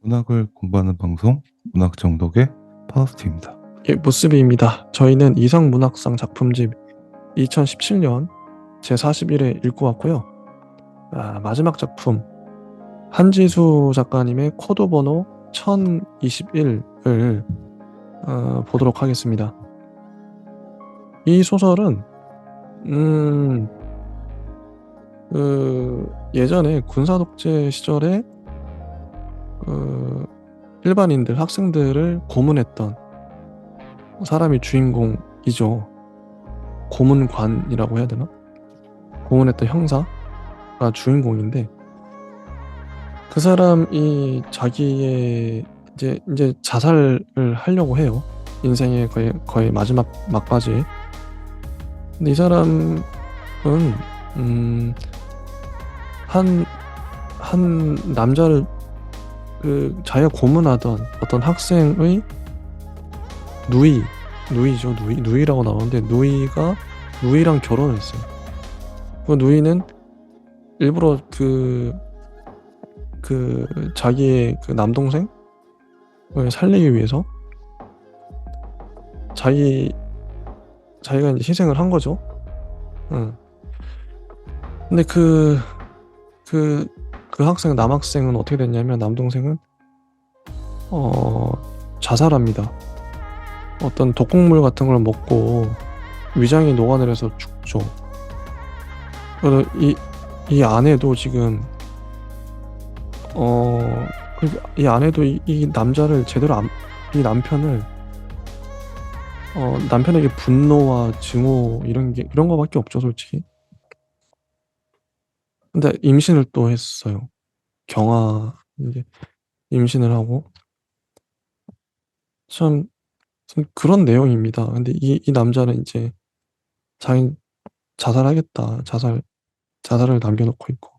문학을 공부하는 방송 문학 정독의 파우스트입니다. 예, 무스비입니다. 저희는 이상문학상 작품집 2017년 제41회 읽고 왔고요. 마지막 작품 한지수 작가님의 코드 번호 1021을 보도록 하겠습니다. 이 소설은 예전에 군사독재 시절에 일반인들, 학생들을 고문했던 사람이 주인공이죠. 고문관이라고 해야 되나? 고문했던 형사가 주인공인데, 그 사람이 자기의 이제 자살을 하려고 해요. 인생의 거의 마지막 막바지에. 근데 이 사람은 한 남자를 자기가 고문하던 어떤 학생의 누이라고 나오는데, 누이랑 결혼을 했어요. 그 누이는 일부러 자기의 남동생을 살리기 위해서 자기가 이제 희생을 한 거죠. 근데 남학생은 어떻게 됐냐면, 남동생은 자살합니다. 어떤 독극물 같은 걸 먹고 위장이 녹아내려서 죽죠. 그래서 이 아내도 지금 이 아내도 이 남자를 제대로 이 남편을 남편에게 분노와 증오 이런 거밖에 없죠, 솔직히. 근데 임신을 또 했어요. 이제 임신을 하고, 참 그런 내용입니다. 근데 이 남자는 이제 자기 자살하겠다, 자살을 남겨놓고 있고,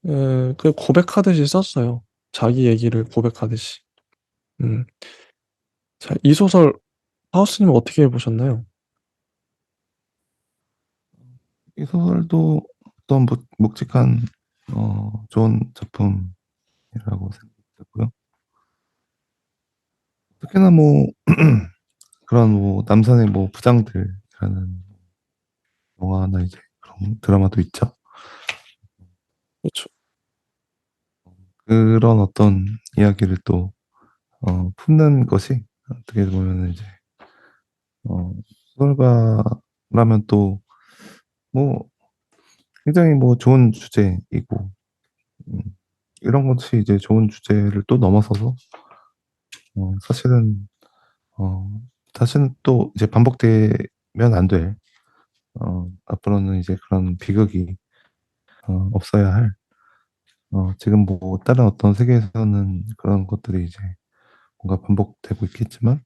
그 고백하듯이 썼어요. 자기 얘기를 고백하듯이. 자, 이 소설 하우스님은 어떻게 보셨나요? 이 소설도 어떤 묵직한 좋은 작품이라고 생각되고요. 특히나 뭐 그런 뭐 남산의 뭐 부장들이라는 영화나 이제 그런 드라마도 있죠. 그렇죠. 그런 어떤 이야기를 또 품는 것이 어떻게 보면 이제 소설가라면 또 뭐 굉장히 뭐 좋은 주제이고, 음, 이런 것이 이제 좋은 주제를 또 넘어서서 사실은 어, 다시는 또 이제 반복되면 안 될, 앞으로는 이제 그런 비극이 없어야 할, 지금 뭐 다른 어떤 세계에서는 그런 것들이 이제 뭔가 반복되고 있겠지만,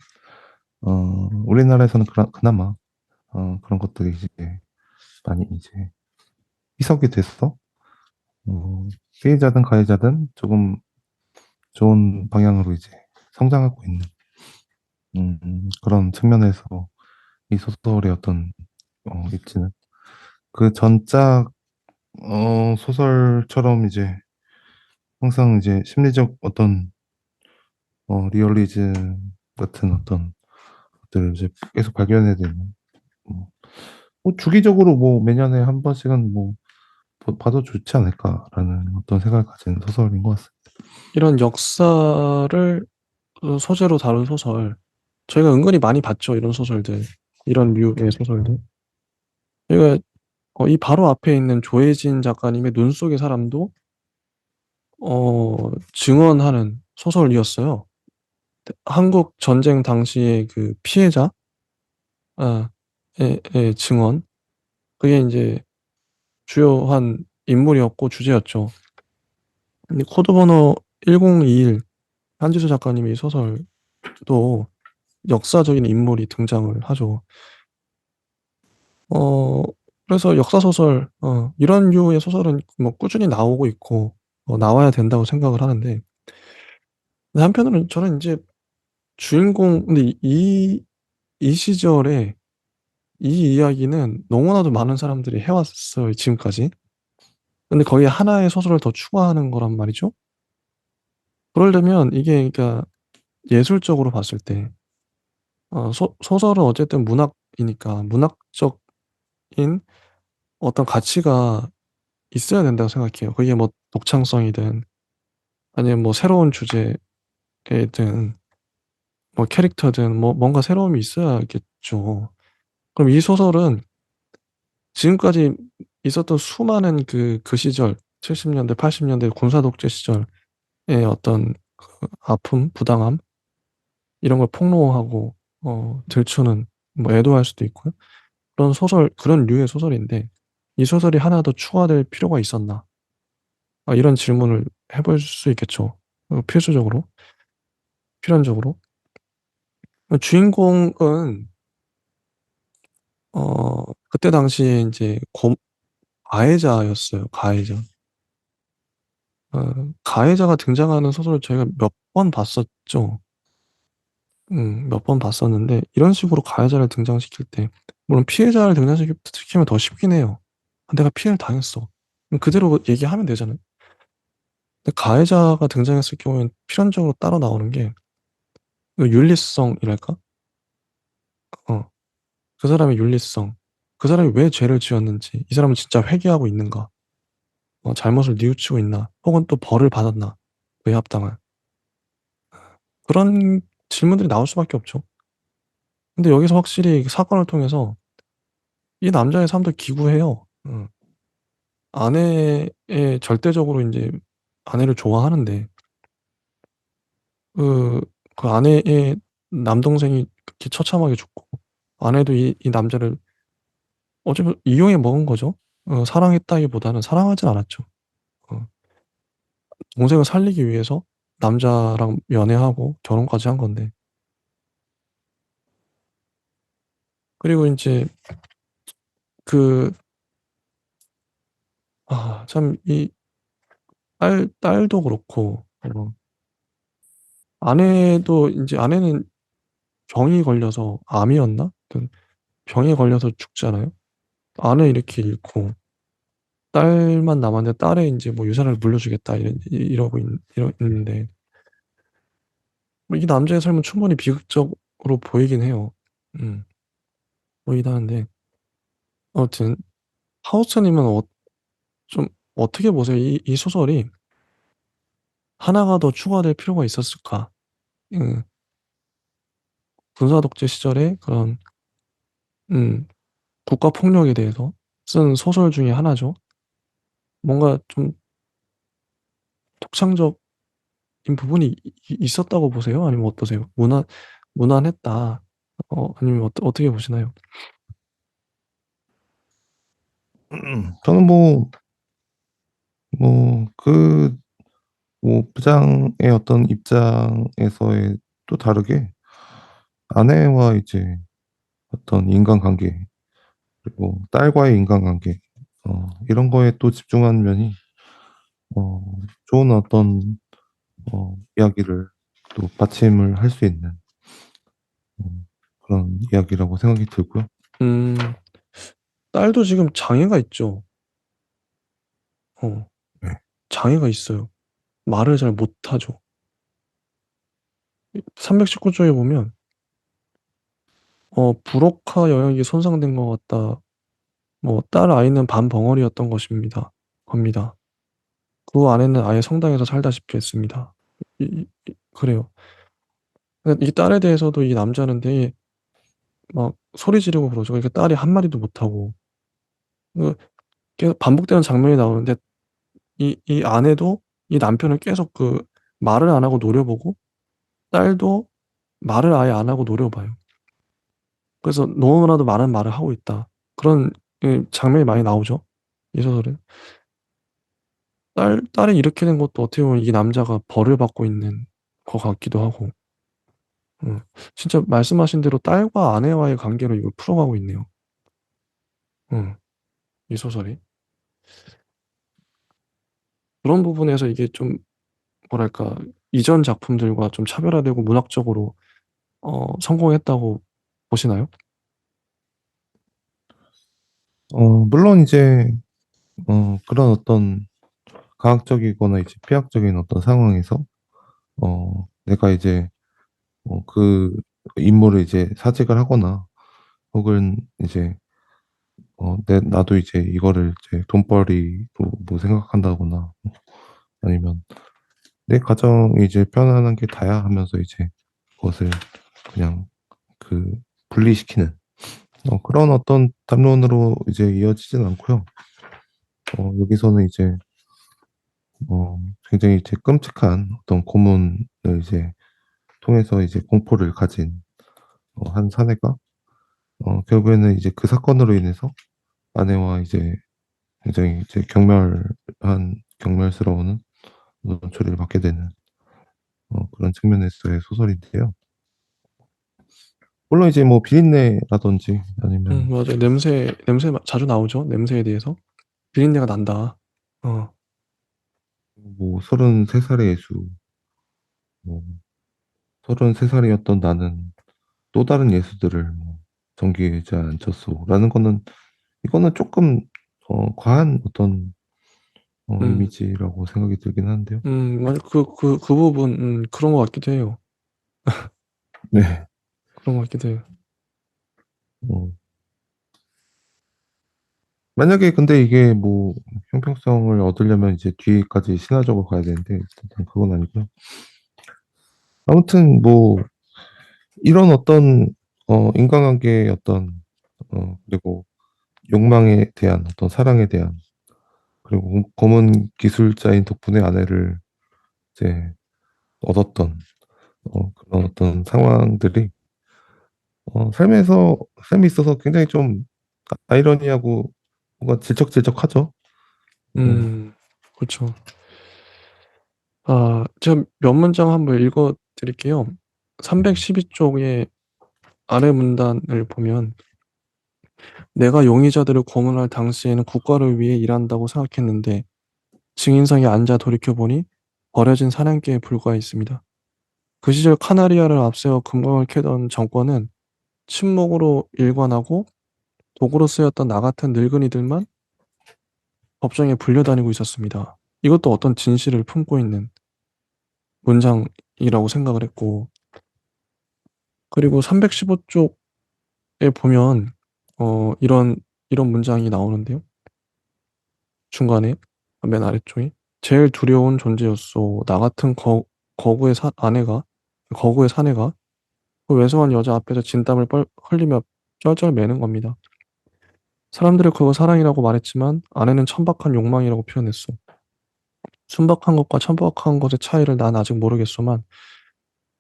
우리나라에서는 그나마 그런 것들이 이제 많이 이제 희석이 됐어. 피해자든 가해자든 조금 좋은 방향으로 이제 성장하고 있는 그런 측면에서 이 소설의 어떤 입지는 그 전작 소설처럼 이제 항상 이제 심리적 어떤 리얼리즘 같은 어떤 것들을 이제 계속 발견해야 되는, 뭐 주기적으로 뭐 매년에 한 번씩은 뭐 봐도 좋지 않을까라는 어떤 생각을 가진 소설인 것 같습니다. 이런 역사를 소재로 다룬 소설, 저희가 은근히 많이 봤죠. 이런 소설들, 이런 류의 소설들. 저희가 이 바로 앞에 있는 조혜진 작가님의 눈 속의 사람도 증언하는 소설이었어요. 한국 전쟁 당시의 그 피해자, 의 증언, 그게 이제 주요한 인물이었고 주제였죠. 근데 코드 번호 1021, 한지수 작가님의 이 소설도 역사적인 인물이 등장을 하죠. 그래서 역사 소설, 이런 류의 소설은 뭐 꾸준히 나오고 있고, 나와야 된다고 생각을 하는데, 근데 한편으로는 저는 이제 근데 이 시절에 이 이야기는 너무나도 많은 사람들이 해왔어요, 지금까지. 근데 거기에 하나의 소설을 더 추가하는 거란 말이죠. 그러려면 이게 그러니까 예술적으로 봤을 때 소설은 어쨌든 문학이니까 문학적인 어떤 가치가 있어야 된다고 생각해요. 그게 뭐 독창성이든 아니면 뭐 새로운 주제이든 뭐 캐릭터든 뭐 뭔가 새로움이 있어야겠죠. 그럼 이 소설은 지금까지 있었던 수많은 그 시절 70년대, 80년대 군사 독재 시절의 어떤 그 아픔, 부당함 이런 걸 폭로하고 들추는 뭐 애도할 수도 있고요. 그런 소설, 그런 류의 소설인데 이 소설이 하나 더 추가될 필요가 있었나? 이런 질문을 해볼 수 있겠죠. 필수적으로, 필연적으로. 주인공은 그때 당시에 이제 가해자였어요. 가해자. 가해자가 등장하는 소설을 저희가 몇 번 봤었죠. 몇 번 봤었는데 이런 식으로 가해자를 등장시킬 때 물론 피해자를 등장시키면 더 쉽긴 해요. 내가 피해를 당했어. 그럼 그대로 얘기하면 되잖아요. 근데 가해자가 등장했을 경우에는 필연적으로 따로 나오는 게 그 윤리성이랄까? 어, 그 사람의 윤리성. 그 사람이 왜 죄를 지었는지, 이 사람은 진짜 회개하고 있는가? 잘못을 뉘우치고 있나? 혹은 또 벌을 받았나? 외압당할. 그런 질문들이 나올 수밖에 없죠. 근데 여기서 확실히 그 사건을 통해서 이 남자의 삶도 기구해요. 아내의 절대적으로 이제 아내를 좋아하는데 그, 그 아내의 남동생이 그렇게 처참하게 죽고 아내도 이 남자를 어쩌면 이용해 먹은 거죠. 사랑했다기보다는 사랑하진 않았죠. 어, 동생을 살리기 위해서 남자랑 연애하고 결혼까지 한 건데 그리고 이제 그 참 이 딸도 그렇고 아내도 이제 아내는 병이 걸려서 암이었나? 하여튼 병에 걸려서 죽잖아요. 아내 이렇게 잃고 딸만 남았는데 딸에 이제 뭐 유산을 물려주겠다 이러고 있는데 뭐이 남자의 삶은 충분히 비극적으로 보이긴 해요. 음, 보이긴 하는데 아무튼 하우스님은 좀 어떻게 보세요? 이 소설이 하나가 더 추가될 필요가 있었을까? 음, 군사 독재 시절의 그런 국가 폭력에 대해서 쓴 소설 중에 하나죠. 뭔가 좀 독창적인 부분이 있었다고 보세요? 아니면 어떠세요? 무난했다. 아니면 어떻게 보시나요? 저는 그, 부장의 어떤 입장에서의 또 다르게 아내와 이제 어떤 인간관계, 그리고 딸과의 인간관계, 이런 거에 또 집중한 면이, 어, 좋은 어떤, 이야기를 또 받침을 할 수 있는, 그런 이야기라고 생각이 들고요. 음, 딸도 지금 장애가 있죠. 어, 네. 장애가 있어요. 말을 잘 못하죠. 319조에 보면 불혹화 영역이 손상된 것 같다. 뭐 딸 아이는 반벙어리였던 겁니다. 그 아내는 아예 성당에서 살다시피 했습니다. 그래요. 이 딸에 대해서도 이 남자는 되게 막 소리 지르고 그러죠. 그러니까 딸이 한마디도 못하고 그 계속 반복되는 장면이 나오는데 이 아내도 이 남편을 계속 말을 안 하고 노려보고 딸도 말을 아예 안 하고 노려봐요. 그래서 너무나도 많은 말을 하고 있다. 그런 장면이 많이 나오죠. 이 소설에. 딸이 이렇게 된 것도 어떻게 보면 이 남자가 벌을 받고 있는 것 같기도 하고. 음. 진짜 말씀하신 대로 딸과 아내와의 관계로 이걸 풀어가고 있네요. 음. 이 소설이. 그런 부분에서 이게 좀 뭐랄까 이전 작품들과 좀 차별화되고 문학적으로 성공했다고 보시나요? 물론 이제, 그런 어떤 과학적이거나 이제 피학적인 어떤 상황에서 내가 이제 그 인물을 이제 사직을 하거나 혹은 이제 나도 이제 이거를 이제 돈벌이로 뭐 생각한다거나 아니면 내 가정이 이제 편안한 게 다야 하면서 이제 그것을 그냥 그 분리시키는 그런 어떤 담론으로 이제 이어지진 않고요. 여기서는 이제 굉장히 이제 끔찍한 어떤 고문을 이제 통해서 이제 공포를 가진 한 사내가 결국에는 이제 그 사건으로 인해서 아내와 이제 굉장히 이제 경멸스러운 노초리를 받게 되는 그런 측면에서의 소설인데요. 물론 이제 뭐 비린내라든지 아니면 맞아요. 냄새 자주 나오죠. 냄새에 대해서. 비린내가 난다. 어, 뭐 33살의 예수, 뭐 33살이었던 나는 또 다른 예수들을 뭐 전기의자에 앉혔소라는 거는 이거는 조금 과한 어떤 음, 이미지라고 생각이 들긴 하는데요. 맞아. 그 부분, 그런 것 같기도 해요. 네. 그런 것 같기도 해요. 어, 만약에 근데 이게 뭐 형평성을 얻으려면 이제 뒤까지 신화적으로 가야 되는데 일단 그건 아니고요. 아무튼 뭐 이런 어떤 인간관계의 어떤 그리고 욕망에 대한 어떤 사랑에 대한 그리고 검은 기술자인 덕분에 아내를 이제 얻었던 그런 어떤 상황들이 삶에 있어서 굉장히 좀 아이러니하고 뭔가 질척질척하죠. 어, 그렇죠. 제가 몇 문장 한번 읽어 드릴게요. 312쪽의 아래 문단을 보면 내가 용의자들을 고문할 당시에는 국가를 위해 일한다고 생각했는데 증인석에 앉아 돌이켜보니 버려진 사냥개에 불과했습니다. 그 시절 카나리아를 앞세워 금광을 캐던 정권은 침묵으로 일관하고 도구로 쓰였던 나 같은 늙은이들만 법정에 불려다니고 있었습니다. 이것도 어떤 진실을 품고 있는 문장이라고 생각을 했고, 그리고 315쪽에 보면 이런 문장이 나오는데요. 중간에 맨 아래쪽에 제일 두려운 존재였소. 나 같은 아내가 거구의 사내가 그 왜소한 여자 앞에서 진땀을 흘리며 쩔쩔 매는 겁니다. 사람들이 그거 사랑이라고 말했지만 아내는 천박한 욕망이라고 표현했소. 순박한 것과 천박한 것의 차이를 난 아직 모르겠소만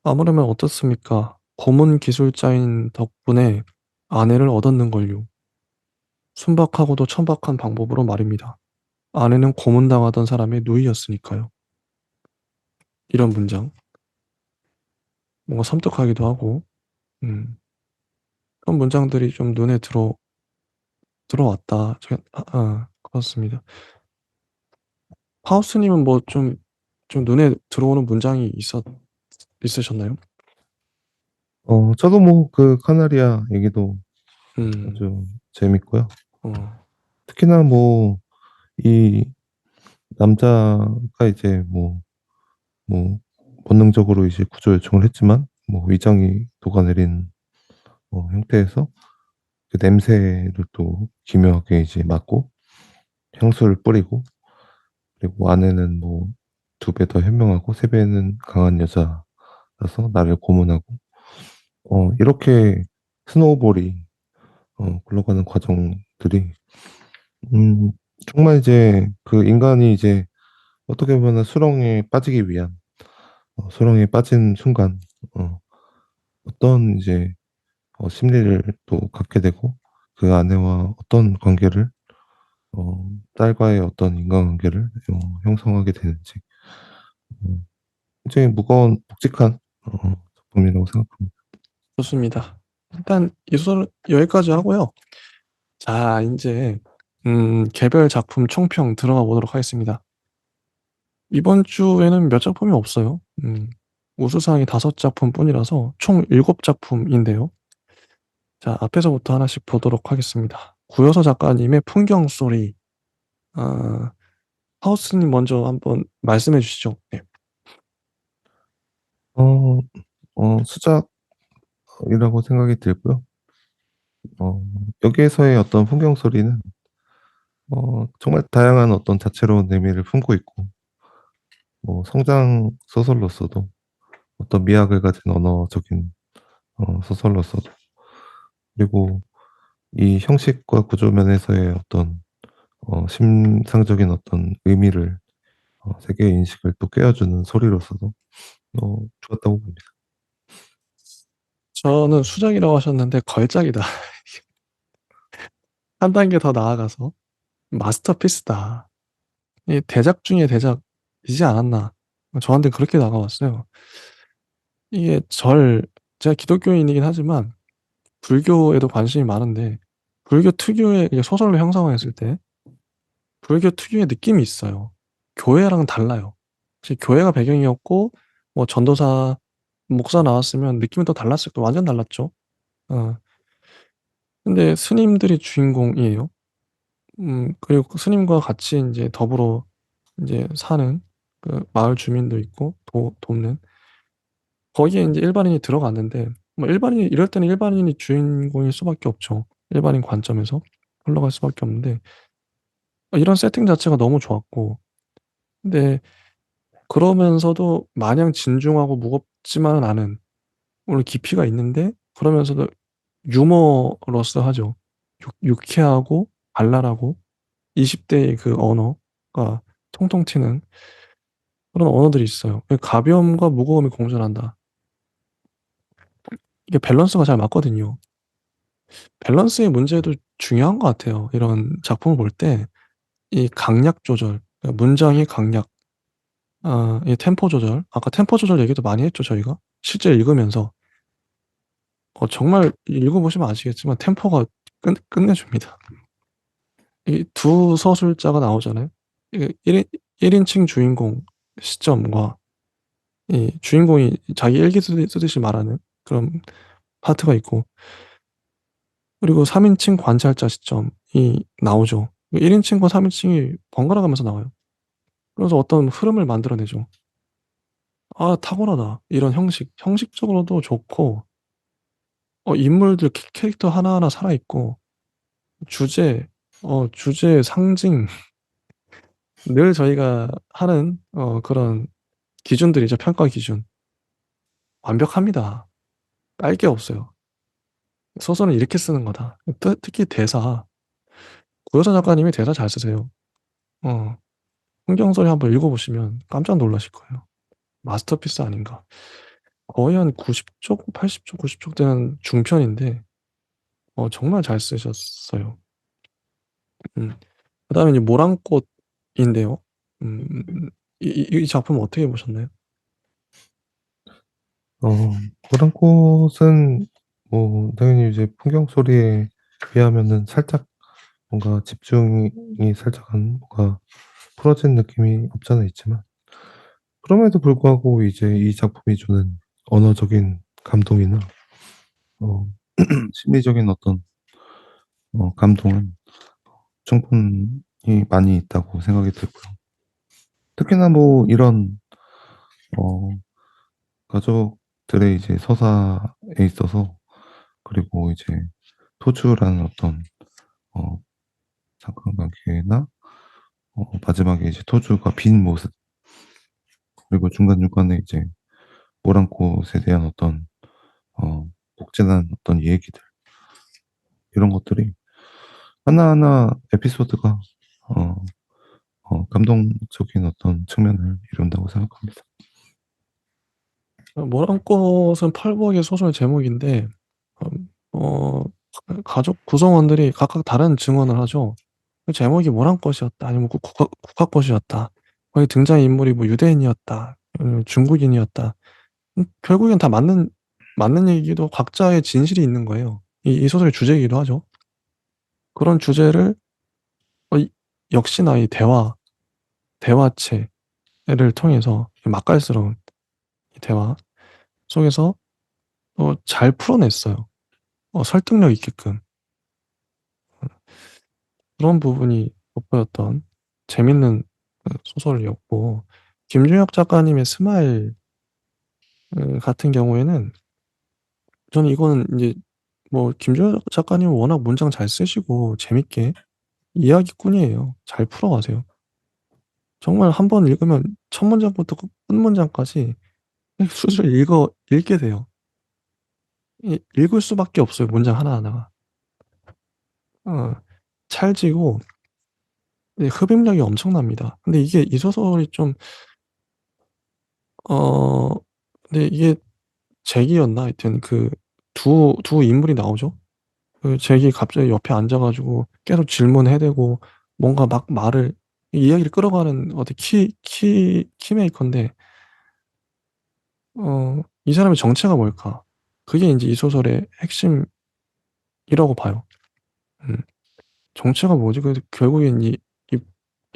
아무려면 어떻습니까? 고문 기술자인 덕분에 아내를 얻었는걸요. 순박하고도 천박한 방법으로 말입니다. 아내는 고문당하던 사람의 누이였으니까요. 이런 문장. 뭔가 섬뜩하기도 하고, 음, 그런 문장들이 좀 눈에 들어왔다. 그렇습니다. 하우스님은 뭐 좀 눈에 들어오는 문장이 있으셨나요? 저도 뭐 그 카나리아 얘기도 음, 아주 재밌고요. 어, 특히나 뭐 이 남자가 이제 뭐 본능적으로 이제 구조 요청을 했지만 뭐 위장이 녹아내린 형태에서 그 냄새를 또 기묘하게 이제 맡고 향수를 뿌리고 그리고 아내는 뭐 2배 더 현명하고 3배는 강한 여자라서 나를 고문하고 이렇게 스노우볼이 굴러가는 과정들이 음, 정말 이제 그 인간이 이제 어떻게 보면 수렁에 빠지기 위한 수렁에 빠진 순간 어떤 이제 심리를 또 갖게 되고 그 아내와 어떤 관계를 딸과의 어떤 인간관계를 형성하게 되는지 음, 굉장히 무거운 묵직한 작품이라고 생각합니다. 좋습니다. 일단 이 소설은 여기까지 하고요. 자, 이제 개별 작품 총평 들어가 보도록 하겠습니다. 이번 주에는 몇 작품이 없어요. 우수상이 5작품뿐이라서 총 7작품인데요. 자, 앞에서부터 하나씩 보도록 하겠습니다. 구여서 작가님의 풍경 소리. 아, 하우스님 먼저 한번 말씀해 주시죠. 네. 어, 수작이라고 생각이 들고요. 어, 여기에서의 어떤 풍경 소리는 정말 다양한 어떤 다채로운 의미를 품고 있고, 뭐 성장 소설로서도 어떤 미학을 가진 언어적인 소설로서도, 그리고 이 형식과 구조 면에서의 어떤 심상적인 어떤 의미를 세계의 인식을 또 깨워주는 소리로서도 좋았다고 봅니다. 저는 수작이라고 하셨는데 걸작이다. 한 단계 더 나아가서 마스터피스다. 이 대작 중에 대작이지 않았나. 저한테 그렇게 다가왔어요. 이게 제가 기독교인이긴 하지만 불교에도 관심이 많은데 불교 특유의 이게 소설로 형성했을 때 불교 특유의 느낌이 있어요. 교회랑 달라요. 혹시 교회가 배경이었고 뭐 전도사 목사 나왔으면 느낌이 또 달랐을 거 완전 달랐죠. 어. 근데 스님들이 주인공이에요. 그리고 그 스님과 같이 이제 더불어 이제 사는 그 마을 주민도 있고 돕는 거기에 이제 일반인이 들어갔는데 뭐 일반인이 이럴 때는 일반인이 주인공일 수밖에 없죠. 일반인 관점에서 흘러갈 수밖에 없는데 이런 세팅 자체가 너무 좋았고 근데 그러면서도 마냥 진중하고 무겁지만은 않은 물론 깊이가 있는데 그러면서도 유머러스 하죠. 유쾌하고 발랄하고 20대의 그 언어가 통통 튀는 그런 언어들이 있어요. 그 가벼움과 무거움이 공존한다. 이게 밸런스가 잘 맞거든요. 밸런스의 문제도 중요한 것 같아요. 이런 작품을 볼 때 이 강약 조절, 그러니까 문장의 강약, 이 템포 조절. 아까 템포 조절 얘기도 많이 했죠, 저희가. 실제 읽으면서 정말 읽어보시면 아시겠지만 템포가 끝내줍니다. 이 두 서술자가 나오잖아요. 이게 1인칭 주인공 시점과 이 주인공이 자기 일기 쓰듯이 말하는 그런 파트가 있고 그리고 3인칭 관찰자 시점이 나오죠. 1인칭과 3인칭이 번갈아 가면서 나와요. 그래서 어떤 흐름을 만들어내죠. 아, 탁월하다. 이런 형식적으로도 좋고, 인물들 캐릭터 하나하나 살아있고, 주제, 주제, 상징, 늘 저희가 하는, 그런 기준들이죠. 평가 기준. 완벽합니다. 깔 게 없어요. 소설은 이렇게 쓰는 거다. 특히 대사. 구여사 작가님이 대사 잘 쓰세요. 어, 흥경소리 한번 읽어보시면 깜짝 놀라실 거예요. 마스터피스 아닌가. 거의 한 90쪽, 80쪽, 90쪽 되는 중편인데, 정말 잘 쓰셨어요. 음. 그다음에 이제 모란꽃인데요. 이 작품 어떻게 보셨나요? 어, 노란 꽃은 뭐 당연히 이제 풍경 소리에 비하면은 살짝 뭔가 집중이 살짝 한 뭔가 풀어진 느낌이 없잖아 있지만, 그럼에도 불구하고 이제 이 작품이 주는 언어적인 감동이나 어, 심리적인 어떤 감동은 충분히 많이 있다고 생각이 들고요. 특히나 뭐 이런 어, 가족들의 이제 서사에 있어서, 그리고 이제 토주라는 어떤 어, 상관관계나 마지막에 이제 토주가 빈 모습, 그리고 중간중간에 이제 모란꽃에 대한 어떤 복잡한 어떤 얘기들, 이런 것들이 하나하나 에피소드가 어, 감동적인 어떤 측면을 이룬다고 생각합니다. 모란꽃은 펄벅의 소설 제목인데, 어, 어, 가족 구성원들이 각각 다른 증언을 하죠. 그 제목이 모란꽃이었다, 아니면 국화꽃이었다. 거기 등장인물이 뭐 유대인이었다, 중국인이었다. 결국엔 다 맞는 얘기도 각자의 진실이 있는 거예요. 이 소설의 주제이기도 하죠. 그런 주제를 역시나 이 대화체를 통해서 맛깔스러운 이 대화 속에서 잘 풀어냈어요. 설득력 있게끔 그런 부분이 돋보였던 재밌는 소설이었고 김준혁 작가님의 스마일은 같은 경우에는 저는 이거는 이제 뭐 김주현 작가님은 워낙 문장 잘 쓰시고 재밌게 이야기꾼이에요. 잘 풀어가세요. 정말 한 번 읽으면 첫 문장부터 끝 문장까지 술술 읽게 돼요. 읽을 수밖에 없어요. 문장 하나하나가. 어, 찰지고 흡입력이 엄청납니다. 근데 이게 이 소설이 좀 어, 근데 이게 잭이었나? 하여튼 그 두 인물이 나오죠. 그 잭이 갑자기 옆에 앉아가지고 계속 질문해대고 뭔가 막 말을 이야기를 끌어가는 어떤 키메이커인데 이 사람의 정체가 뭘까? 그게 이제 이 소설의 핵심이라고 봐요. 음, 정체가 뭐지? 그래서 결국엔 이,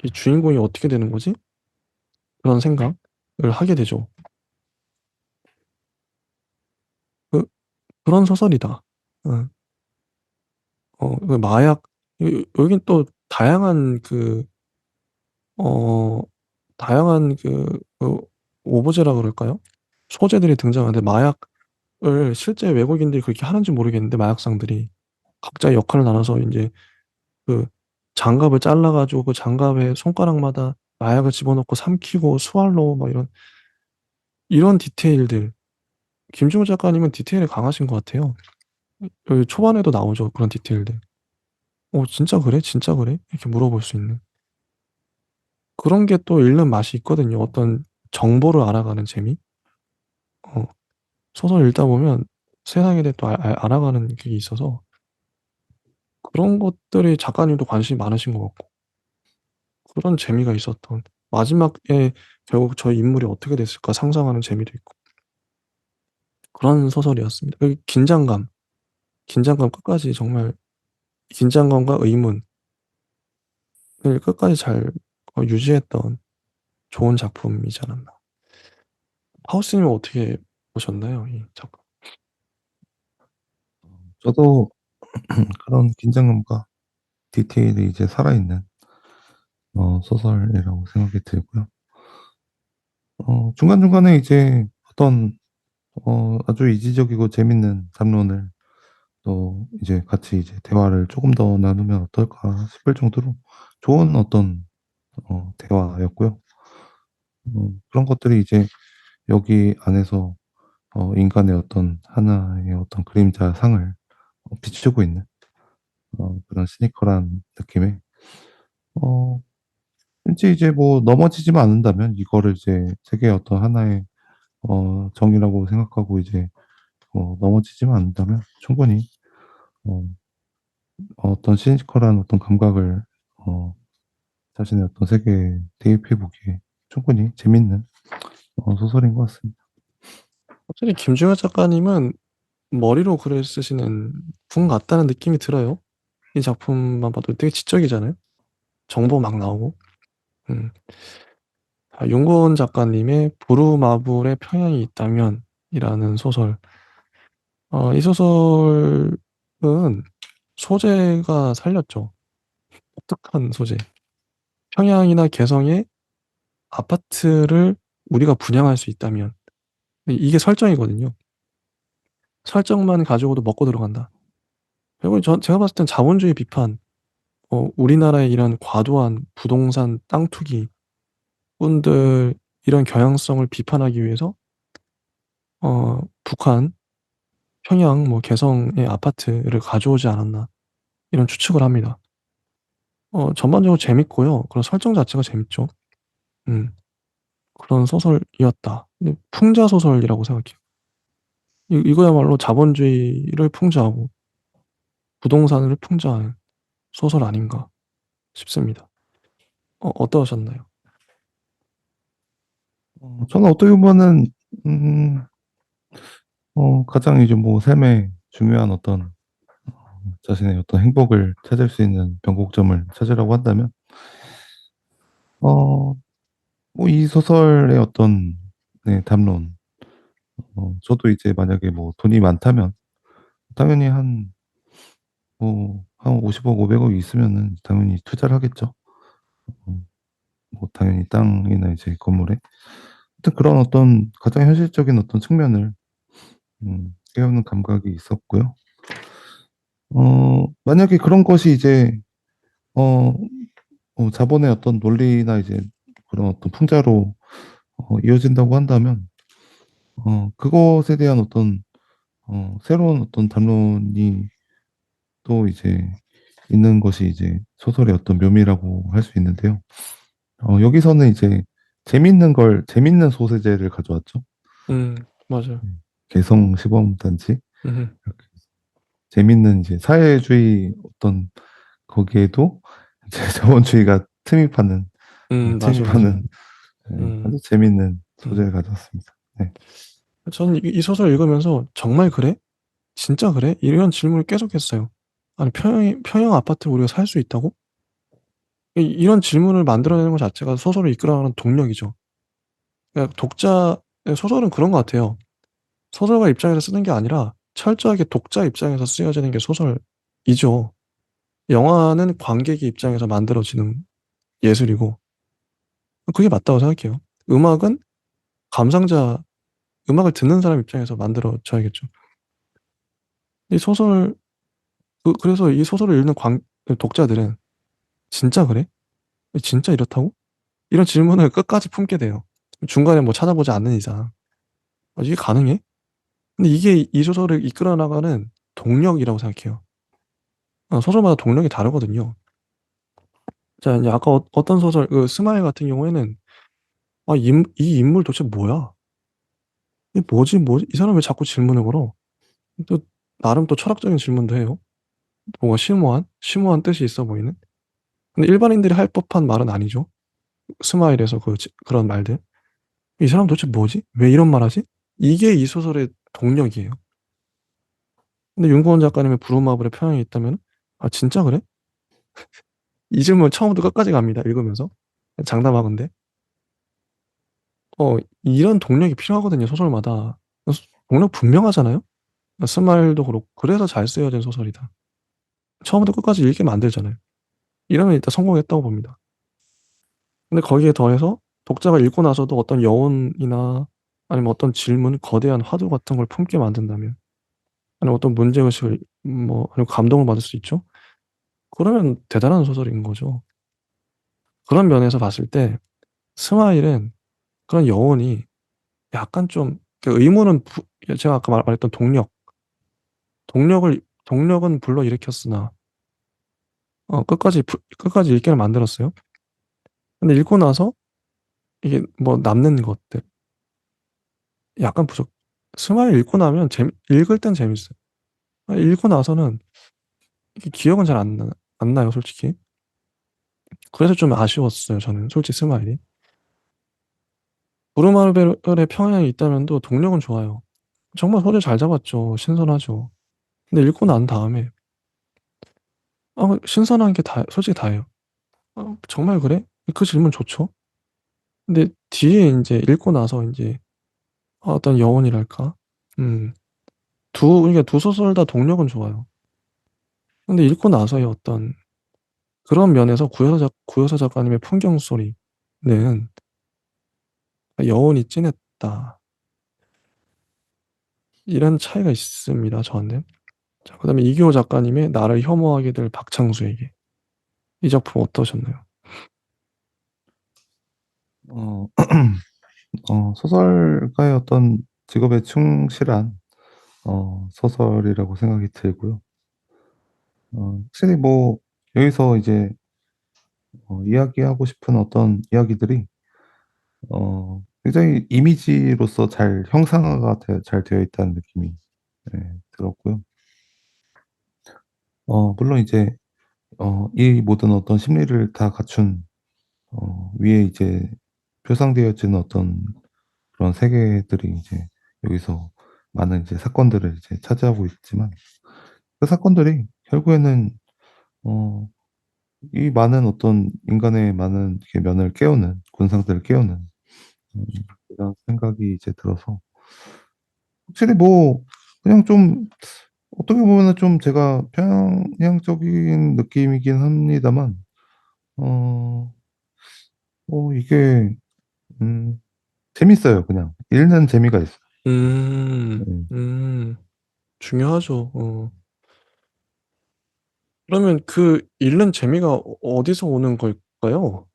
이 주인공이 어떻게 되는 거지? 그런 생각을 하게 되죠. 그, 그런 소설이다. 어, 그 마약, 여긴 또 다양한 어, 다양한 오브제라 그럴까요? 소재들이 등장하는데 마약을 실제 외국인들이 그렇게 하는지 모르겠는데 마약상들이 각자 역할을 나눠서 이제 그 장갑을 잘라가지고 그 장갑에 손가락마다 마약을 집어넣고 삼키고 수할로 막 이런 디테일들. 김중호 작가님은 디테일에 강하신 것 같아요. 여기 초반에도 나오죠 그런 디테일들. 진짜 그래? 진짜 그래? 이렇게 물어볼 수 있는 그런 게 또 읽는 맛이 있거든요. 어떤 정보를 알아가는 재미. 어, 소설 읽다 보면 세상에 대해 또 알아가는 게 있어서 그런 것들이 작가님도 관심이 많으신 것 같고 그런 재미가 있었던 마지막에 결국 저 인물이 어떻게 됐을까 상상하는 재미도 있고 그런 소설이었습니다. 그 긴장감 끝까지 정말 긴장감과 의문을 끝까지 잘 유지했던 좋은 작품이지 않았나. 하우스님은 어떻게 보셨나요? 이 작품. 저도 그런 긴장감과 디테일이 이제 살아있는 소설이라고 생각이 들고요. 중간중간에 이제 어떤 아주 이지적이고 재밌는 담론을 또 이제 같이 이제 대화를 조금 더 나누면 어떨까 싶을 정도로 좋은 어떤 대화였고요. 그런 것들이 이제 여기 안에서 인간의 어떤 하나의 어떤 그림자 상을 비추고 있는 그런 시니컬한 느낌의 어, 왠지 이제 뭐 넘어지지만 않는다면 이거를 이제 세계의 어떤 하나의 정의라고 생각하고 이제 넘어지지만 않는다면 충분히 어, 어떤 시니컬한 어떤 감각을 어, 자신의 어떤 세계에 대입해 보기에 충분히 재밌는 소설인 것 같습니다. 확실히 김중현 작가님은 머리로 글을 쓰시는 분 같다는 느낌이 들어요. 이 작품만 봐도 되게 지적이잖아요. 정보 막 나오고. 음. 윤고은 작가님의 부루마블의 평양이 있다면이라는 소설. 이 소설은 소재가 살렸죠. 독특한 소재. 평양이나 개성에 아파트를 우리가 분양할 수 있다면 이게 설정이거든요. 설정만 가지고도 먹고 들어간다. 그리고 제가 봤을 땐 자본주의 비판, 우리나라의 이런 과도한 부동산 땅 투기 분들 이런 경향성을 비판하기 위해서 북한, 평양, 뭐 개성의 아파트를 가져오지 않았나 이런 추측을 합니다. 전반적으로 재밌고요. 그런 설정 자체가 재밌죠. 음, 그런 소설이었다. 근데 풍자 소설이라고 생각해요. 이거야말로 자본주의를 풍자하고 부동산을 풍자하는 소설 아닌가 싶습니다. 어떠셨나요? 저는 어떻게 보면은 음, 가장 이제 뭐 삶의 중요한 어떤 자신의 어떤 행복을 찾을 수 있는 변곡점을 찾으라고 한다면 뭐 이 소설의 어떤 네, 담론 저도 이제 만약에 뭐 돈이 많다면 당연히 한 50억, 500억이 있으면은 당연히 투자를 하겠죠. 뭐 당연히 땅이나 이제 건물에. 하여튼 그런 어떤 가장 현실적인 어떤 측면을 깨우는 감각이 있었고요. 만약에 그런 것이 이제 어, 자본의 어떤 논리나 이제 그런 어떤 풍자로 이어진다고 한다면 그것에 대한 어떤 새로운 어떤 담론이 또 이제 있는 것이 이제 소설의 어떤 묘미라고 할 수 있는데요. 여기서는 이제 재밌는 소재를 가져왔죠. 맞아요. 개성 시범 단지. 음, 이렇게 재밌는 이제 사회주의 어떤 거기에도 이제 자본주의가 맞아요, 맞아요. 침입하는 음, 아주 재밌는 음. 소재를 가져왔습니다. 네. 저는 이 소설 읽으면서 정말 그래? 진짜 그래? 이런 질문을 계속 했어요. 아니, 평양 아파트 우리가 살 수 있다고? 이런 질문을 만들어내는 것 자체가 소설을 이끌어가는 동력이죠. 그러니까 소설은 그런 것 같아요. 소설가 입장에서 쓰는 게 아니라 철저하게 독자 입장에서 쓰여지는 게 소설이죠. 영화는 관객의 입장에서 만들어지는 예술이고, 그게 맞다고 생각해요. 음악은 감상자, 음악을 듣는 사람 입장에서 만들어져야겠죠. 이 소설, 그래서 이 소설을 읽는 독자들은 진짜 그래? 진짜 이렇다고? 이런 질문을 끝까지 품게 돼요. 중간에 뭐 찾아보지 않는 이상. 이게 가능해? 근데 이게 이 소설을 이끌어 나가는 동력이라고 생각해요. 소설마다 동력이 다르거든요. 자, 이제 아까 떤 소설, 그 스마일 같은 경우에는, 이 인물 도대체 뭐야? 이 뭐지? 이 사람 왜 자꾸 질문을 걸어? 또, 나름 또 철학적인 질문도 해요. 뭔가 심오한 뜻이 있어 보이는? 근데 일반인들이 할 법한 말은 아니죠. 스마일에서 그런 말들. 이 사람 도대체 뭐지? 왜 이런 말 하지? 이게 이 소설의 동력이에요. 근데 윤고원 작가님의 부루마블의 평양이 있다면, 진짜 그래? 이 질문 처음부터 끝까지 갑니다. 읽으면서. 장담하건대. 이런 동력이 필요하거든요, 소설마다. 동력 분명하잖아요? 스마일도 그렇고, 그래서 잘 쓰여진 소설이다. 처음부터 끝까지 읽게 만들잖아요. 이러면 일단 성공했다고 봅니다. 근데 거기에 더해서 독자가 읽고 나서도 어떤 여운이나 아니면 어떤 질문, 거대한 화두 같은 걸 품게 만든다면, 아니면 어떤 문제의식을, 아니면 감동을 받을 수 있죠? 그러면 대단한 소설인 거죠. 그런 면에서 봤을 때, 스마일은 그런 여운이 약간 좀, 그 제가 아까 말했던 동력은 불러일으켰으나, 끝까지 읽게는 만들었어요. 근데 읽고 나서 이게 뭐 남는 것들, 약간 부족. 스마일 읽고 나면 읽을 땐 재밌어요. 읽고 나서는 이게 기억은 잘 안 나요, 솔직히. 그래서 좀 아쉬웠어요, 저는. 솔직히 스마일이. 부루마블의 평양이 있다면도 동력은 좋아요. 정말 소재 잘 잡았죠. 신선하죠. 근데 읽고 난 다음에, 신선한 게 솔직히 다예요. 정말 그래? 그 질문 좋죠? 근데 뒤에 이제 읽고 나서 이제 어떤 여운이랄까? 음, 그러니까 두 소설 다 동력은 좋아요. 근데 읽고 나서의 어떤 그런 면에서 구여서 작가님의 풍경 소리는 여운이 진했다. 이런 차이가 있습니다, 저한테. 자, 그다음에 이기호 작가님의 나를 혐오하게 될 박창수에게. 이 작품 어떠셨나요? 어, 소설가의 어떤 직업에 충실한 소설이라고 생각이 들고요. 확실히 뭐 여기서 이제 이야기하고 싶은 어떤 이야기들이 굉장히 이미지로서 잘 형상화가 잘 되어 있다는 느낌이 들었고요. 물론 이제 이 모든 어떤 심리를 다 갖춘 위에 이제 표상되어지는 어떤 그런 세계들이 이제 여기서 많은 이제 사건들을 이제 차지하고 있지만 그 사건들이 결국에는 어, 이 많은 어떤 인간의 많은 이렇게 면을 깨우는 군상들을 깨우는 음, 이런 생각이 이제 들어서 확실히 뭐 그냥 좀 어떻게 보면은 좀 제가 편향적인 느낌이긴 합니다만 이게 음, 재밌어요. 그냥 읽는 재미가 있어요. 음. 음, 중요하죠. 그러면 그 읽는 재미가 어디서 오는 걸까요?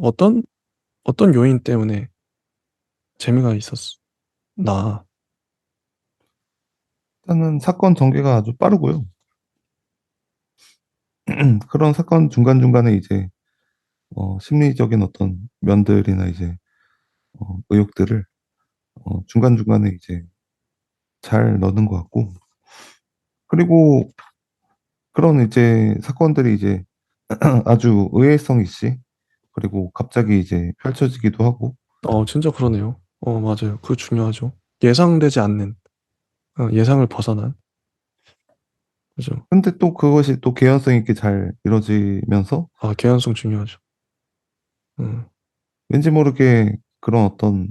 어떤, 어떤 요인 때문에 재미가 있었나? 일단은 사건 전개가 아주 빠르고요. 그런 사건 중간중간에 이제 심리적인 어떤 면들이나 이제 의혹들을 중간중간에 이제 잘 넣는 것 같고, 그리고 그런 이제 사건들이 이제 아주 의외성 있이, 그리고 갑자기 이제 펼쳐지기도 하고. 진짜 그러네요. 맞아요. 그거 중요하죠. 예상되지 않는, 예상을 벗어난. 그죠. 근데 또 그것이 또 개연성 있게 잘 이루어지면서 개연성 중요하죠. 음, 왠지 모르게 그런 어떤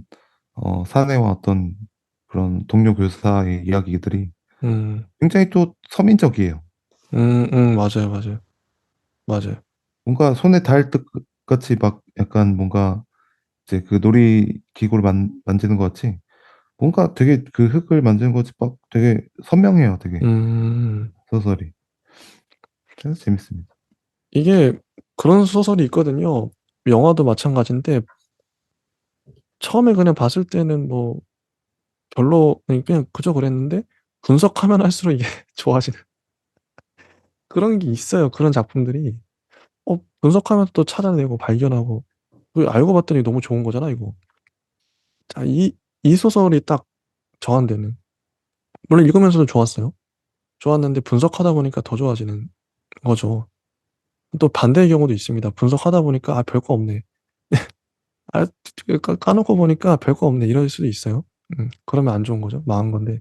사내와 어떤 그런 동료 교사의 이야기들이 음, 굉장히 또 서민적이에요. 맞아요, 맞아요, 맞아요. 뭔가 손에 닿을 듯 같이 막 약간 뭔가 이제 그 놀이기구를 만지는 것 같이 뭔가 되게 그 흙을 만지는 것이 막 되게 선명해요. 되게 음, 소설이. 그래서 재밌습니다. 이게 그런 소설이 있거든요. 영화도 마찬가지인데, 처음에 그냥 봤을 때는 뭐, 별로, 그냥 그저 그랬는데, 분석하면 할수록 이게 좋아지는 그런 게 있어요. 그런 작품들이. 분석하면서 또 찾아내고 발견하고, 알고 봤더니 너무 좋은 거잖아, 이거. 자, 이 소설이 딱 저한테는, 물론 읽으면서도 좋았어요. 좋았는데 분석하다 보니까 더 좋아지는 거죠. 또 반대의 경우도 있습니다. 분석하다 보니까, 별거 없네. 아, 까놓고 보니까 별거 없네. 이럴 수도 있어요. 그러면 안 좋은 거죠. 망한 건데.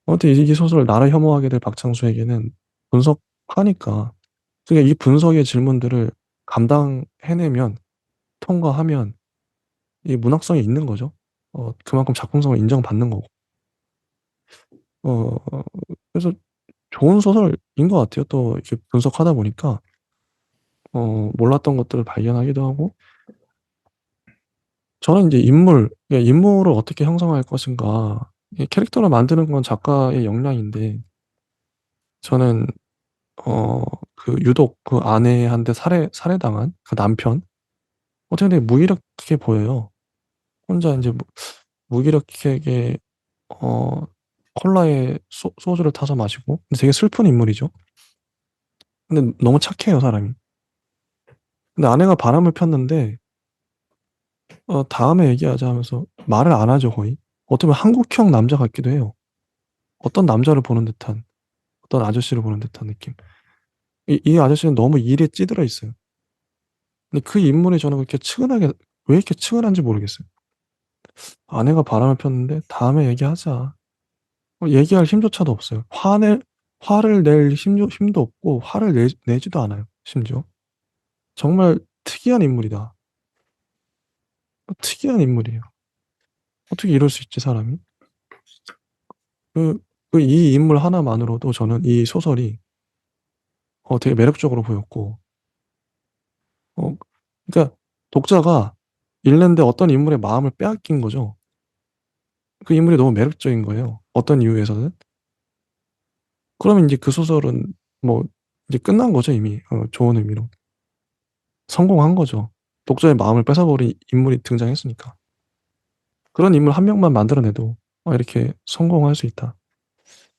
아무튼 이 소설을 나를 혐오하게 될 박창수에게는 분석하니까, 그러니까 이 분석의 질문들을 감당해내면, 통과하면, 이 문학성이 있는 거죠. 그만큼 작품성을 인정받는 거고. 어, 그래서 좋은 소설인 것 같아요. 또 이렇게 분석하다 보니까, 몰랐던 것들을 발견하기도 하고, 저는 이제 인물을 어떻게 형성할 것인가, 이 캐릭터를 만드는 건 작가의 역량인데, 저는, 어, 유독 그 아내한테 살해당한 그 남편, 어떻게 되게 무기력해 보여요. 혼자 이제 무기력하게, 어, 콜라에 소주를 타서 마시고, 근데 되게 슬픈 인물이죠. 근데 너무 착해요, 사람이. 근데 아내가 바람을 폈는데, 다음에 얘기하자 하면서 말을 안 하죠, 거의. 어떻게 보면 한국형 남자 같기도 해요. 어떤 남자를 보는 듯한, 어떤 아저씨를 보는 듯한 느낌. 이 아저씨는 너무 일에 찌들어 있어요. 근데 그 인물이 저는 그렇게 측은하게, 왜 이렇게 측은한지 모르겠어요. 아내가 바람을 폈는데, 다음에 얘기하자. 얘기할 힘조차도 없어요. 화를 낼 힘도 없고, 내지도 않아요, 심지어. 정말 특이한 인물이다. 특이한 인물이에요. 어떻게 이럴 수 있지, 사람이? 그, 이 인물 하나만으로도 저는 이 소설이 되게 매력적으로 보였고, 어, 그러니까 독자가 읽는데 어떤 인물의 마음을 빼앗긴 거죠. 그 인물이 너무 매력적인 거예요. 어떤 이유에서는. 그러면 이제 그 소설은 뭐 이제 끝난 거죠, 이미. 좋은 의미로. 성공한 거죠. 독자의 마음을 뺏어버린 인물이 등장했으니까. 그런 인물 한 명만 만들어내도 이렇게 성공할 수 있다.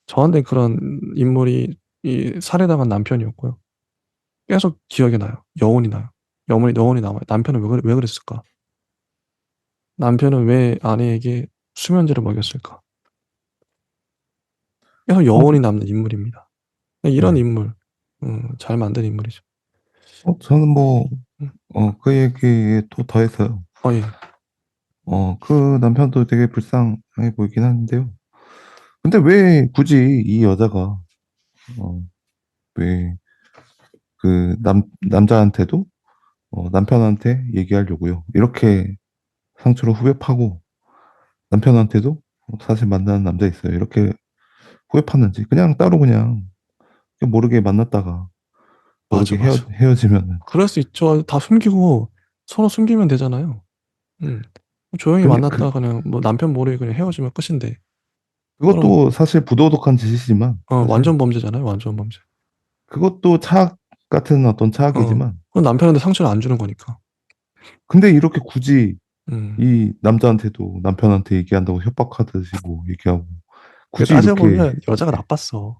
저한테 그런 인물이 이 살해당한 남편이었고요. 계속 기억이 나요. 여운이 나요. 여운이 남아요. 남편은 왜 그랬을까? 남편은 왜 아내에게 수면제를 먹였을까? 계속 어, 여운이 남는 인물입니다. 이런 네. 인물, 잘 만든 인물이죠. 저는 뭐, 음, 그 얘기에 또 더해서요. 예. 그 남편도 되게 불쌍해 보이긴 하는데요. 근데 왜 굳이 이 여자가, 왜 그 남자한테도, 남편한테 얘기하려고요. 이렇게 상처를 후벼 파고, 남편한테도 사실 만나는 남자 있어요. 이렇게 후벼 팠는지. 그냥 따로 그냥 모르게 만났다가, 맞아, 모르게 맞아. 헤어지면은. 그럴 수 있죠. 다 숨기고 서로 숨기면 되잖아요. 음. 조용히 근데 만났다 그냥 뭐 남편 모르게 그냥 헤어지면 끝인데. 그럼 그것도 사실 부도덕한 짓이지만 사실 완전 범죄잖아요. 완전 범죄. 그것도 차악 같은 어떤 차악이지만 그건 남편한테 상처를 안 주는 거니까. 근데 이렇게 굳이 음. 이 남자한테도 남편한테 얘기한다고 협박하듯이 뭐 얘기하고 그 굳이 이렇게 따져보면 여자가 나빴어.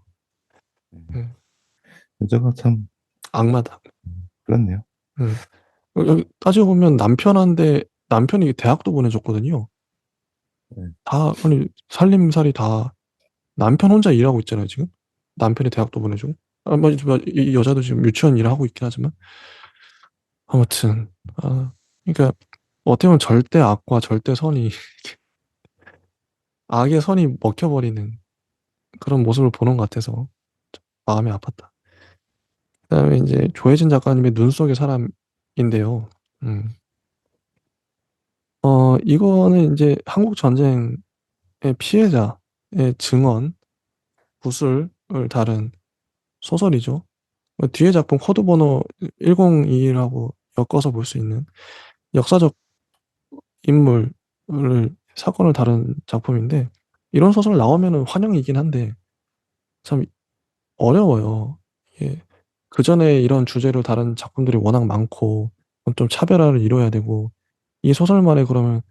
음. 여자가 참 악마다. 그렇네요. 음. 여기 따져보면 남편이 대학도 보내줬거든요. 네. 다, 아니, 살림살이 다 남편 혼자 일하고 있잖아요, 지금. 남편이 대학도 보내주고. 이 여자도 지금 유치원 일을 하고 있긴 하지만. 아무튼, 그러니까, 어떻게 보면 절대 악과 절대 선이, 악의 선이 먹혀버리는 그런 모습을 보는 것 같아서 마음이 아팠다. 그다음에 이제 조혜진 작가님의 눈 속의 사람인데요. 음. 이거는 이제 한국 전쟁의 피해자의 증언, 구술을 다룬 소설이죠. 뒤에 작품 코드 번호 1021하고 엮어서 볼 수 있는 역사적 인물을 사건을 다룬 작품인데 이런 소설 나오면은 환영이긴 한데 참 어려워요. 예. 그 전에 이런 주제로 다른 작품들이 워낙 많고 좀 차별화를 이뤄야 되고 이 소설만의 그러면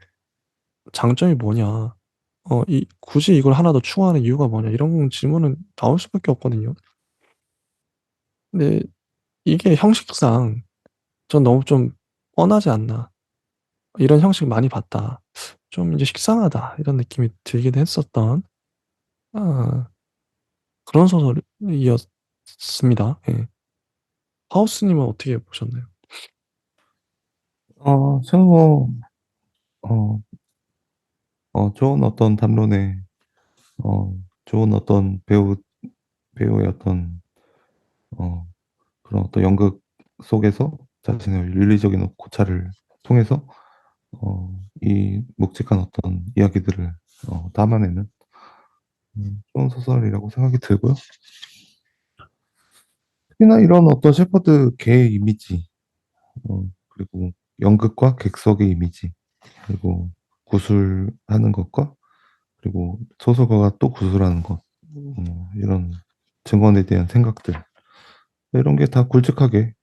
장점이 뭐냐? 굳이 이걸 하나 더 추가하는 이유가 뭐냐? 이런 질문은 나올 수밖에 없거든요. 근데 이게 형식상 전 너무 좀 뻔하지 않나. 이런 형식 많이 봤다. 좀 이제 식상하다. 이런 느낌이 들긴 했었던 아, 그런 소설이었습니다. 예. 하우스님은 어떻게 보셨나요? 저는 뭐, 어, 좋은 어떤 담론에, 좋은 어떤 배우의 어떤, 어, 그런 어떤 연극 속에서 자신의 윤리적인 고찰을 통해서, 이 묵직한 어떤 이야기들을, 담아내는, 좋은 소설이라고 생각이 들고요. 특히나 이런 어떤 셰퍼드 개의 이미지, 그리고 연극과 객석의 이미지, 그리고 구술하는 것과 그리고 소설가가 또 구술하는 것, 이런 증언에 대한 생각들 이런 게 다 굵직하게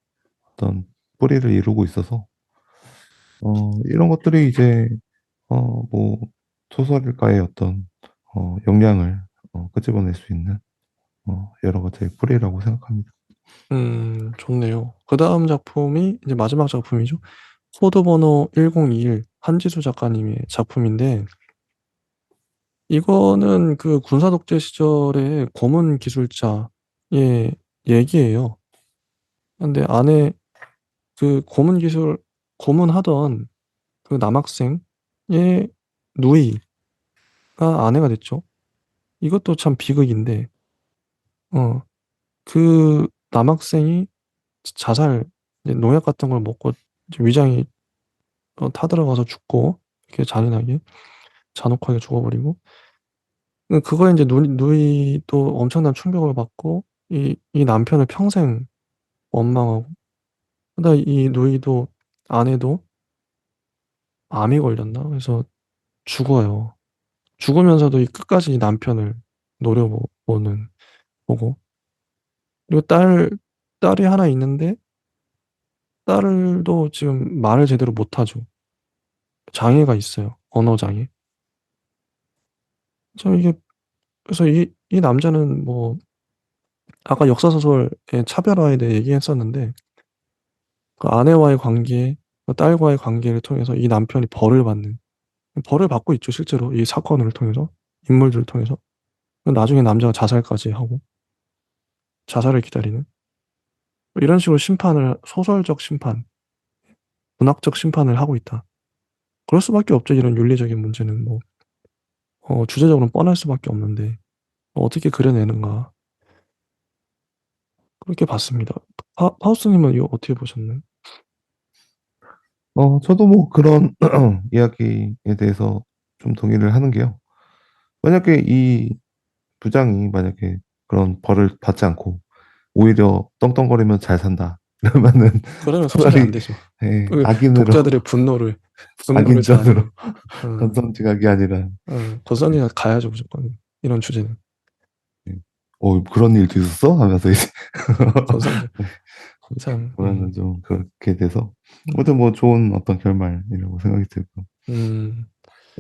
어떤 뿌리를 이루고 있어서 이런 것들이 이제 뭐 소설가의 어떤 역량을 끄집어낼 수 있는 여러 가지의 뿌리라고 생각합니다. 좋네요. 그 다음 작품이 이제 마지막 작품이죠. 코드 번호 1021 한지수 작가님의 작품인데 이거는 그 군사 독재 시절의 고문 기술자의 얘기예요. 근데 안에 그 고문하던 그 남학생의 누이가 아내가 됐죠. 이것도 참 비극인데, 어, 그 남학생이 자살, 이제 농약 같은 걸 먹고 이제 위장이 타들어가서 죽고, 이렇게 잔인하게, 잔혹하게 죽어버리고, 그거에 이제 누이도 엄청난 충격을 받고, 이 남편을 평생 원망하고, 그다음 이 누이도, 아내도 암이 걸렸나? 그래서 죽어요. 죽으면서도 이 끝까지 이 남편을 노려보는, 보고. 그리고 딸이 하나 있는데, 딸도 지금 말을 제대로 못하죠. 장애가 있어요. 언어 장애. 이게, 그래서 이 남자는 뭐, 아까 역사소설의 차별화에 대해 얘기했었는데, 그 아내와의 관계, 그 딸과의 관계를 통해서 이 남편이 벌을 받고 있죠, 실제로. 이 사건을 통해서. 인물들을 통해서. 나중에 남자가 자살까지 하고, 자살을 기다리는. 이런 식으로 소설적 심판, 문학적 심판을 하고 있다. 그럴 수밖에 없죠, 이런 윤리적인 문제는. 뭐, 주제적으로는 뻔할 수밖에 없는데, 어떻게 그려내는가. 그렇게 봤습니다. 파우스님은 이거 어떻게 보셨나요? 저도 뭐 그런 이야기에 대해서 좀 동의를 하는 게요. 만약에 이 부장이 만약에 그런 벌을 받지 않고 오히려 떵떵거리면 잘 산다. 그러면은 그러면 소설이 안 차라리 되죠. 예, 그 악인으로 독자들의 분노를 악인전으로 자아내는, 어, 건선지각이 아니라 고선이가 가야죠, 무조건. 이런 주제는. 예. 그런 일도 있었어? 하면서 이제 고선이죠. 참, 그러면 좀 그렇게 돼서 아무튼 뭐 좋은 어떤 결말이라고 생각이 들고 음,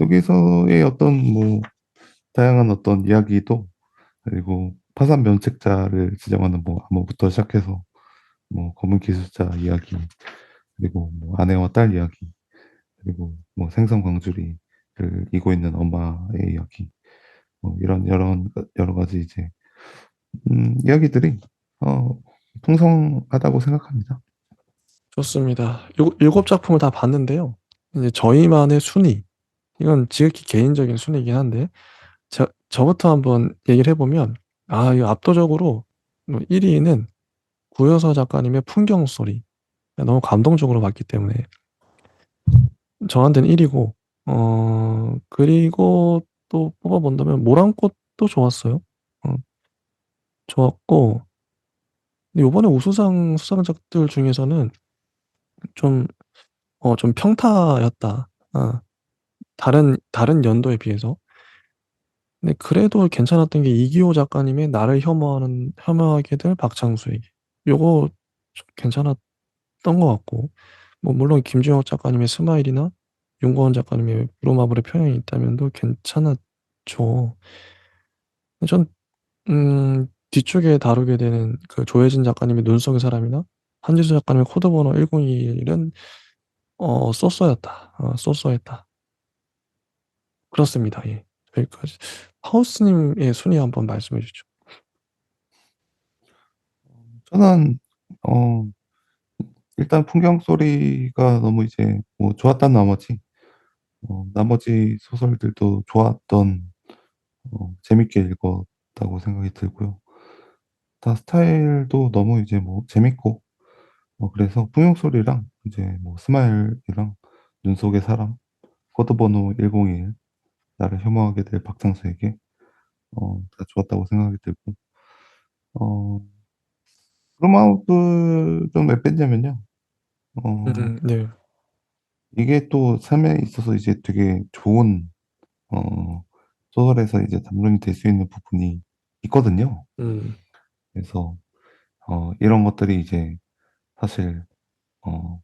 여기서의 어떤 뭐 다양한 어떤 이야기도 그리고 파산 면책자를 지정하는 뭐 암호부터 시작해서 뭐 검은 기술자 이야기 그리고 뭐 아내와 딸 이야기 그리고 뭐 생선 광주리를 이고 있는 엄마의 이야기 뭐 이런 여러 가지 이제 이야기들이 어, 풍성하다고 생각합니다. 좋습니다. 일곱 작품을 다 봤는데요. 이제 저희만의 순위, 이건 지극히 개인적인 순위이긴 한데, 저부터 한번 얘기를 해보면, 이거 압도적으로 1위는 구여서 작가님의 풍경 소리. 너무 감동적으로 봤기 때문에 저한테는 1위고, 그리고 또 뽑아본다면 모란꽃도 좋았어요. 어, 좋았고, 근데 이번에 우수상 수상작들 중에서는 좀, 좀 평타였다. 다른 연도에 비해서. 근데 그래도 괜찮았던 게 이기호 작가님의 나를 혐오하게 될 박창수에게. 요거 좀 괜찮았던 것 같고, 뭐, 물론 김주영 작가님의 스마일이나 윤고원 작가님의 브로마블의 평양이 있다면도 괜찮았죠. 전, 뒤쪽에 다루게 되는 그 조혜진 작가님의 눈 속의 사람이나 한지수 작가님의 코드 번호 101은, 쏘쏘였다. 쏘쏘했다. 그렇습니다. 예. 여기까지. 하우스님의 순위 한번 말씀해 주죠. 저는 어, 일단 풍경 소리가 너무 이제 뭐 좋았던 나머지 나머지 소설들도 좋았던 재밌게 읽었다고 생각이 들고요. 다 스타일도 너무 이제 뭐 재밌고 그래서 풍경 소리랑 이제 뭐 스마일이랑 눈 속의 사람 코드 번호 101 나를 혐오하게 될 박장수에게 다 좋았다고 생각이 들고 어, 프로마우트 좀 왜 뺐냐면요. 어, 네. 이게 또 삶에 있어서 이제 되게 좋은 어, 소설에서 이제 담론이 될 수 있는 부분이 있거든요. 음, 그래서 이런 것들이 이제 사실 어,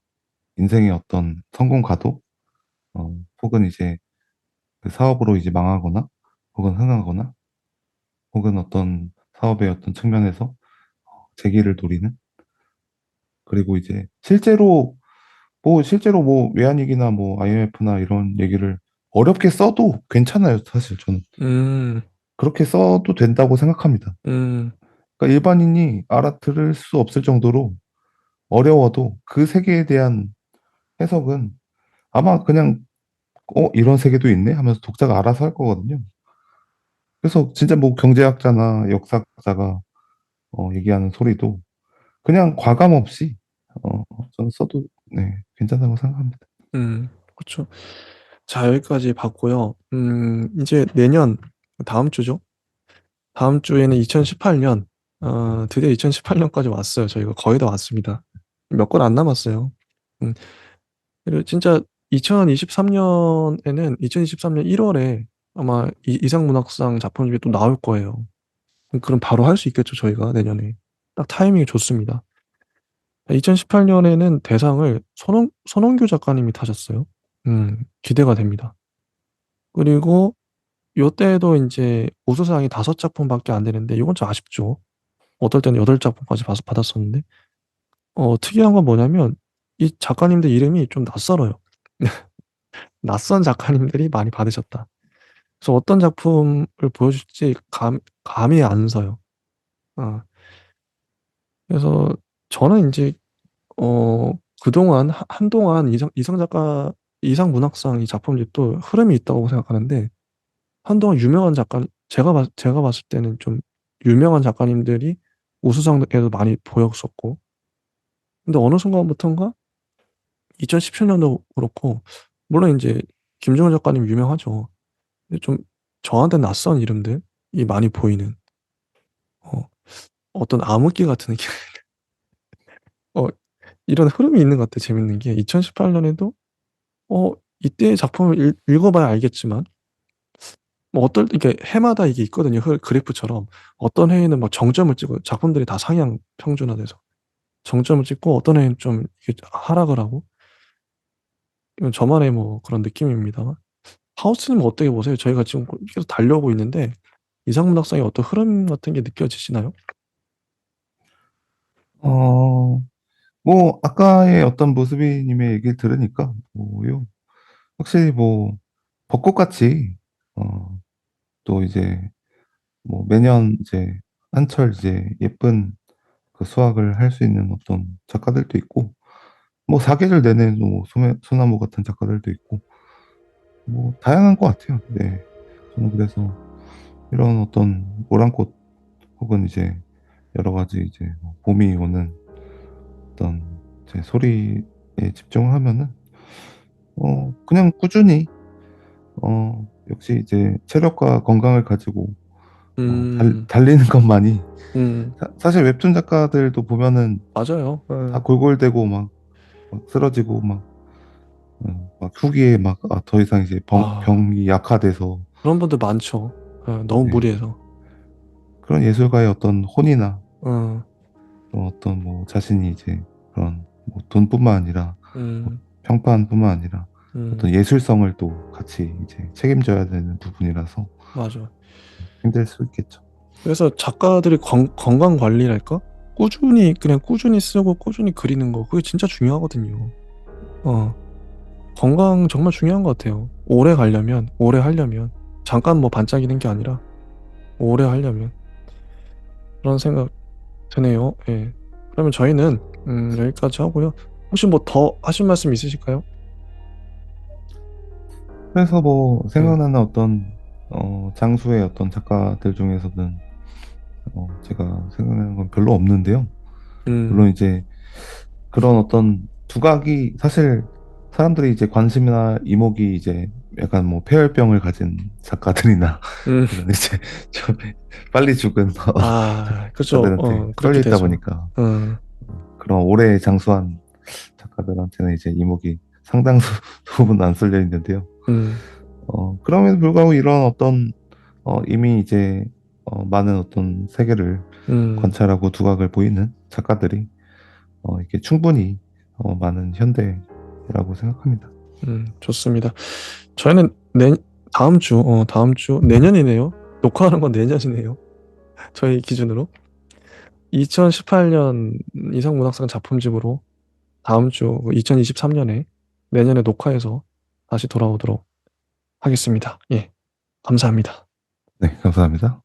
인생의 어떤 성공가도 혹은 이제 그 사업으로 이제 망하거나 혹은 흥하거나 혹은 어떤 사업의 어떤 측면에서 재기를 노리는 그리고 이제 실제로 뭐 외환위기나 뭐 IMF나 이런 얘기를 어렵게 써도 괜찮아요. 사실 저는 음, 그렇게 써도 된다고 생각합니다. 음, 그러니까 일반인이 알아들을 수 없을 정도로 어려워도 그 세계에 대한 해석은 아마 그냥 이런 세계도 있네 하면서 독자가 알아서 할 거거든요. 그래서 진짜 뭐 경제학자나 역사자가 얘기하는 소리도 그냥 과감 없이 저는 써도 네, 괜찮다고 생각합니다. 그렇죠. 자, 여기까지 봤고요. 이제 내년, 다음 주죠? 다음 주에는 2018년, 드디어 2018년까지 왔어요. 저희가 거의 다 왔습니다. 몇 권 안 남았어요. 음, 그리고 진짜 2023년에는 1월에 아마 이상문학상 작품집이 또 나올 거예요. 그럼 바로 할 수 있겠죠, 저희가 내년에. 딱 타이밍이 좋습니다. 2018년에는 대상을 손홍규 작가님이 타셨어요. 기대가 됩니다. 그리고 요때도 이제 우수상이 5작품밖에 안 되는데 이건 좀 아쉽죠. 어떨 때는 8작품까지 받았었는데 특이한 건 뭐냐면 이 작가님들 이름이 좀 낯설어요. 낯선 작가님들이 많이 받으셨다. 그래서 어떤 작품을 보여줄지 감이 안 서요. 어, 그래서 저는 이제 그동안 한동안 이상 문학상 이 작품집도 흐름이 있다고 생각하는데 한동안 유명한 작가 제가 봤을 때는 좀 유명한 작가님들이 우수상에도 많이 보였었고 근데 어느 순간부터인가 2017년도 그렇고 물론 이제 김정은 작가님 유명하죠. 근데 좀 저한테 낯선 이름들이 많이 보이는 어, 어떤 암흑기 같은 느낌. 이런 흐름이 있는 것 같아. 재밌는 게 2018년에도 이때 작품을 읽어봐야 알겠지만 뭐 어떨 이게 해마다 이게 있거든요. 그래프처럼 어떤 해에는 막 정점을 찍고 작품들이 다 상향 평준화돼서 정점을 찍고 어떤 해는 좀 이게 하락을 하고 이건 저만의 뭐 그런 느낌입니다만 하우스님 어떻게 보세요? 저희가 지금 계속 달려오고 있는데 이상문학상의 어떤 흐름 같은 게 느껴지시나요? 어, 뭐, 아까의 어떤 모습이님의 얘기를 들으니까, 뭐요, 확실히 뭐, 벚꽃같이, 어, 또 이제, 뭐, 매년 이제, 한철 이제 예쁜 그 수확을 할 수 있는 어떤 작가들도 있고, 뭐, 사계절 내내 뭐, 소나무 같은 작가들도 있고, 뭐, 다양한 것 같아요. 네. 저는 그래서 이런 어떤 모란꽃 혹은 이제 여러 가지 이제 뭐 봄이 오는 어떤 제 소리에 집중을 하면은 그냥 꾸준히 역시 이제 체력과 건강을 가지고 음, 달리는 것만이 음, 사실 웹툰 작가들도 보면은 맞아요. 다 골골대고 막 쓰러지고 막 후기에 막 더 이상 이제 아, 병이 약화돼서 그런 분들 많죠. 너무 네. 무리해서. 그런 예술가의 어떤 혼이나 어, 또 어떤 뭐 자신이 이제 그런 뭐 돈뿐만 아니라 뭐 음, 평판뿐만 아니라 어떤 음, 예술성을 또 같이 이제 책임져야 되는 부분이라서 맞아. 힘들 수 있겠죠. 그래서 작가들이 건강 관리랄까? 그냥 꾸준히 쓰고 꾸준히 그리는 거 그게 진짜 중요하거든요. 어, 건강 정말 중요한 것 같아요. 오래 하려면 잠깐 뭐 반짝이는 게 아니라 오래 하려면 그런 생각 드네요. 예. 그러면 저희는 여기까지 하고요. 혹시 뭐 더 하실 말씀 있으실까요? 그래서 뭐 예. 생각나는 어떤 장수의 어떤 작가들 중에서는 제가 생각나는 건 별로 없는데요. 물론 음, 이제 그런 어떤 두각이 사실 사람들이 이제 관심이나 이목이 이제 약간 뭐 폐혈병을 가진 작가들이나 음, 이런 이제 좀 빨리 죽은 그죠. 작가들한테 그렇게 쏠려 있다 되죠. 보니까 어, 그런 오래 장수한 작가들한테는 이제 이목이 상당수 부분 안 쏠려 있는데요. 음, 그럼에도 불구하고 이런 어떤 이미 이제 많은 어떤 세계를 음, 관찰하고 두각을 보이는 작가들이 이게 충분히 많은 현대라고 생각합니다. 좋습니다. 저희는 다음 주, 내년이네요. 녹화하는 건 내년이네요. 저희 기준으로. 2018년 이상문학상 작품집으로 다음 주 2023년에 내년에 녹화해서 다시 돌아오도록 하겠습니다. 예, 감사합니다. 네, 감사합니다.